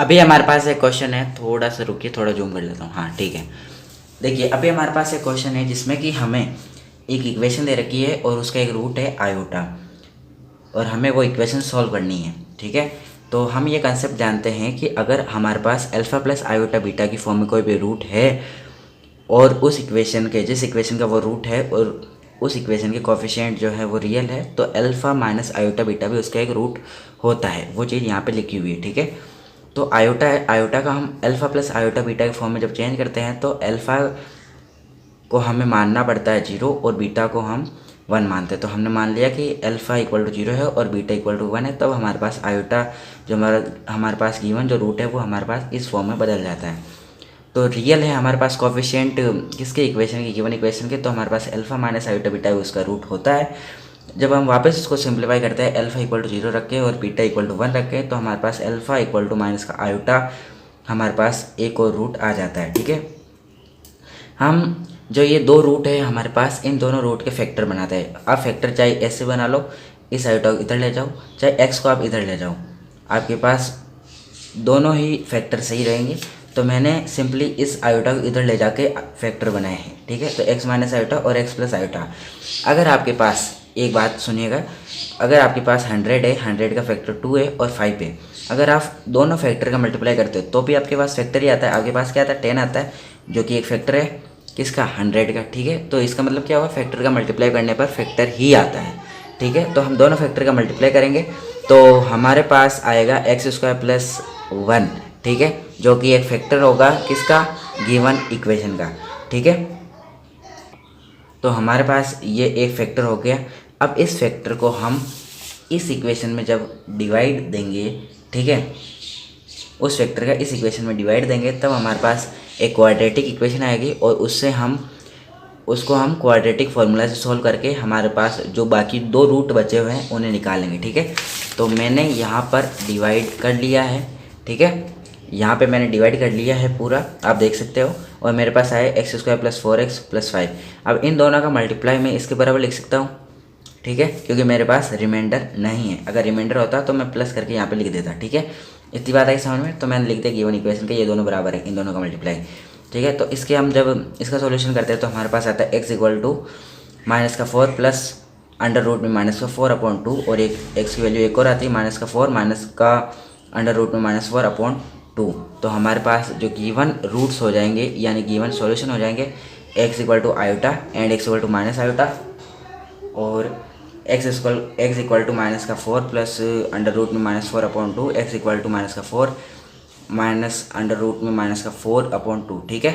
अभी हमारे पास एक क्वेश्चन है, थोड़ा सा रुकिए, थोड़ा जूम कर लेता हूँ। हाँ ठीक है। देखिए अभी हमारे पास एक क्वेश्चन है जिसमें कि हमें एक इक्वेशन दे रखी है और उसका एक रूट है आयोटा, और हमें वो इक्वेशन सॉल्व करनी है। ठीक है, तो हम ये कंसेप्ट जानते हैं कि अगर हमारे पास अल्फ़ा प्लस आयोटा बीटा की फॉर्म में कोई भी रूट है और उस इक्वेशन के जिस इक्वेशन का वो रूट है और उस इक्वेशन के कोफिशिएंट जो है वो रियल है, तो अल्फ़ा माइनस आयोटा बीटा भी उसका एक रूट होता है। वो चीज़ यहाँ पे लिखी हुई है। ठीक है, तो आयोटा आयोटा का हम अल्फ़ा प्लस आयोटा बीटा के फॉर्म में जब चेंज करते हैं तो अल्फ़ा को हमें मानना पड़ता है 0 और बीटा को हम 1 मानते हैं। तो हमने मान लिया कि अल्फ़ा इक्वल टू 0 है और बीटा इक्वल टू 1 है, तब हमारे पास आयोटा जो हमारे पास गिवन जो रूट है वो हमारे पास इस फॉर्म में बदल जाता है। तो रियल है हमारे पास कोफिशिएंट किसके इक्वेशन की, गिवन इक्वेशन के, तो हमारे पास अल्फ़ा माइनस आयोटा बीटा उसका रूट होता है। जब हम वापस इसको सिंप्लीफाई करते हैं अल्फ़ा इक्वल टू 0 रख के और बीटा इक्वल टू 1 रख के, तो हमारे पास अल्फ़ा इक्वल टू माइनस का आयोटा हमारे पास एक और रूट आ जाता है। ठीक है, हम जो ये दो रूट है हमारे पास, इन दोनों रूट के फैक्टर बनाते हैं। आप फैक्टर चाहे ऐसे बना लो, इस आयोटा को इधर ले जाओ, चाहे एक्स को आप इधर ले जाओ, आपके पास दोनों ही फैक्टर सही रहेंगे। तो मैंने सिंपली इस आयोटा को इधर ले जाके फैक्टर बनाए हैं। ठीक है, तो x माइनस आयोटा और x प्लस आयोटा। अगर आपके पास, एक बात सुनिएगा, अगर आपके पास 100 है, 100 का फैक्टर 2 है और 5 है, अगर आप दोनों फैक्टर का मल्टीप्लाई करते हो तो भी आपके पास फैक्टर ही आता है। आपके पास क्या आता है, 10 आता है, जो कि एक फैक्टर है किसका, 100 का। ठीक है, तो इसका मतलब क्या हुआ, फैक्टर का मल्टीप्लाई करने पर फैक्टर ही आता है। ठीक है, तो हम दोनों फैक्टर का मल्टीप्लाई करेंगे तो हमारे पास आएगा एक्स स्क्वायर प्लस 1। ठीक है, जो कि एक फैक्टर होगा किसका, गिवन इक्वेशन का। ठीक है, तो हमारे पास ये एक फैक्टर हो गया। अब इस फैक्टर को हम इस इक्वेशन में जब डिवाइड देंगे, ठीक है, उस फैक्टर का इस इक्वेशन में डिवाइड देंगे, तब हमारे पास एक क्वाड्रेटिक इक्वेशन आएगी और उससे हम उसको हम क्वाड्रेटिक फार्मूला से सॉल्व करके हमारे पास जो बाकी दो रूट बचे हुए हैं उन्हें निकालेंगे। ठीक है, तो मैंने यहाँ पर डिवाइड कर लिया है। ठीक है, यहाँ पे मैंने डिवाइड कर लिया है पूरा, आप देख सकते हो, और मेरे पास आए x square plus 4x plus 5। अब इन दोनों का मल्टीप्लाई मैं इसके बराबर लिख सकता हूँ। ठीक है, क्योंकि मेरे पास रिमाइंडर नहीं है, अगर रिमाइंडर होता तो मैं प्लस करके यहाँ पे लिख देता। ठीक है, इतनी बात आई समझ में, तो मैंने लिख दिया गिवन इक्वेशन के ये दोनों बराबर है, इन दोनों का मल्टीप्लाई। ठीक है, तो इसके हम जब इसका सॉल्यूशन करते हैं तो हमारे पास आता है एक्स इक्वल टू माइनस का 4 प्लस अंडर रूट में माइनस का 4/2, और एक एक्स की वैल्यू एक और आती है माइनस का 4 माइनस का अंडर रूट में माइनस 4/2। तो हमारे पास जो गिवन रूट्स हो जाएंगे यानी गिवन सॉल्यूशन हो जाएंगे x equal to iota and x equal to minus iota, और एक्स इक्वल टू माइनस का 4 प्लस अंडर रूट में minus 4/2, x equal to minus का 4 माइनस अंडर रूट में माइनस का 4/2। ठीक है,